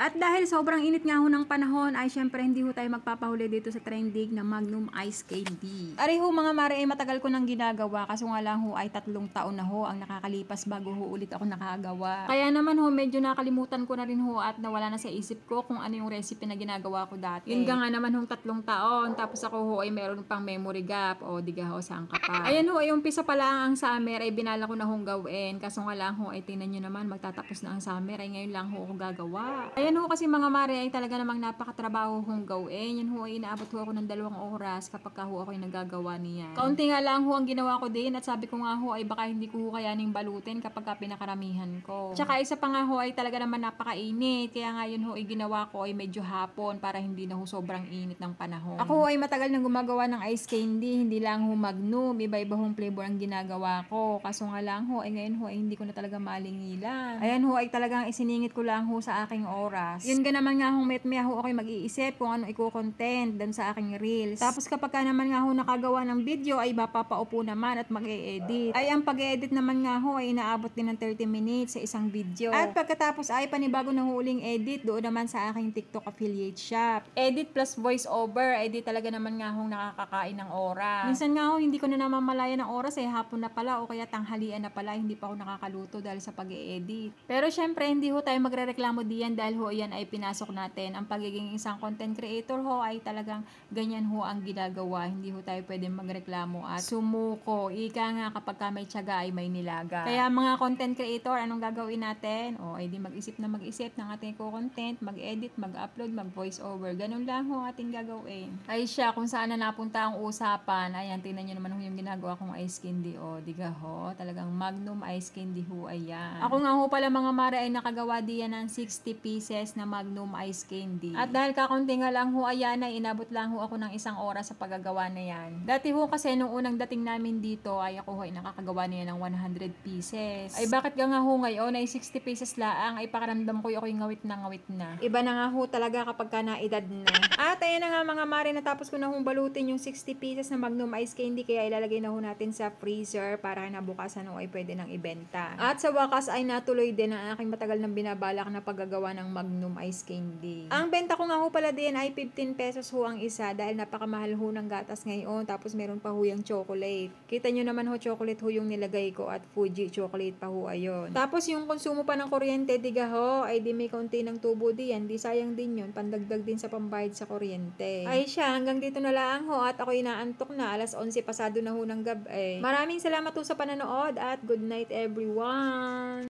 At dahil sobrang init nga ho ng panahon ay syempre hindi ho tayo magpapahuli dito sa trending na Magnum Ice Candy. Ari ho mga mare ay matagal ko nang ginagawa kaso nga lang ho ay 3 taon na ho ang nakakalipas bago ho ulit ako nakagawa. Kaya naman ho medyo nakalimutan ko na rin ho at nawala na sa isip ko kung ano yung recipe na ginagawa ko dati. Yun nga naman ho 3 taon tapos ako ho ay meron pang memory gap o diga ho saan ka pa. Ayan ho ay umpisa pa lang ang summer ay binala ko na hong gawin kaso nga lang ho ay tingnan nyo naman magtatapos na ang summer ay ngayon lang ho ako gagawa. Ayan ho kasi mga mare ay talaga namang napakatrabaho kong gawin. Yan ho ay inaabot ho ako ng 2 oras kapag ka ho ako ay nagagawa niyan. Kaunti nga lang ho ang ginawa ko din at sabi ko nga ho ay baka hindi ko ho kayaning balutin kapag ka pinakaramihan ko. Tsaka isa pa nga ho ay talaga naman napakainit. Kaya nga yun ho ay ginawa ko ay medyo hapon para hindi na ho sobrang init ng panahon. Ako ho ay matagal nang gumagawa ng ice candy. Hindi lang ho Magnum. Iba-iba hong flavor ang ginagawa ko. Kaso nga lang ho ay ngayon ho ay hindi ko na talaga malingilan. Ayan ho ay talagang isiningit ko lang ho sa aking oras. Yun ga naman nga hong met-mea ho ako'y mag-iisip kung ano i-content dan sa aking reels. Tapos kapag ka naman nga ho nakagawa ng video ay papaupo naman at mag-e-edit. Ay ang pag-e-edit naman nga ho ay inaabot din ng 30 minutes sa isang video. At pagkatapos ay panibago na huling edit doon naman sa aking TikTok affiliate shop. Edit plus voice over ay di talaga naman nga hong nakakakain ng oras. Minsan nga ho hindi ko na namamalayan ng oras ay hapon na pala o kaya tanghalian na pala hindi pa ako nakakaluto dahil sa pag-e-edit. Pero syempre hindi ho tayo magrereklamo diyan dahil ho yan ay pinasok natin. Ang pagiging isang content creator ho ay talagang ganyan ho ang ginagawa. Hindi ho tayo pwedeng magreklamo at sumuko. Ika nga kapag ka may tiyaga ay may nilaga. Kaya mga content creator, anong gagawin natin? O ay di mag-isip na mag-isip ng ating content, mag-edit, mag-upload, mag-voice over. Ganun lang ho ating gagawin. Ay siya, kung saan na napunta ang usapan, ayan, tingnan nyo naman ho yung ginagawa kong ice candy. O, diga ho, talagang Magnum Ice Candy ho, ayan. Ako nga ho pala mga mare ay nakagawa diyan ng 60 pieces na Magnum Ice Candy. At dahil kakunti nga lang ho ayan ay inabot lang ho ako ng 1 oras sa paggagawa na yan. Dati ho kasi nung unang dating namin dito ay ako ho ay nakakagawa na yan ng 100 pieces. Ay bakit nga ho ngayon ay 60 pieces laang ay pakaramdam ko yung ngawit na ngawit na. Iba na nga ho talaga kapag ka naedad na. At ayan na nga mga mare, natapos ko na hong balutin yung 60 pieces na Magnum Ice Candy kaya ilalagay na ho natin sa freezer para nabukasan ho ay pwede nang ibenta. At sa wakas ay natuloy din ang aking matagal nang binabalak na paggagawa ng Magnum Ice Candy. Ang benta ko nga ho pala din ay 15 pesos ho ang isa dahil napakamahal ho ng gatas ngayon tapos meron pa ho yung chocolate. Kita nyo naman ho chocolate ho yung nilagay ko at Fuji chocolate pa ho ayon. Tapos yung konsumo pa ng kuryente diga ho ay di may kaunti ng tubo diyan, di sayang din yun, pandagdag din sa pambayad sa kuryente. Ay siya, hanggang dito na lang ho at ako inaantok na, alas 11 pasado na ho ng gabi. Maraming salamat ho sa panonood at good night everyone!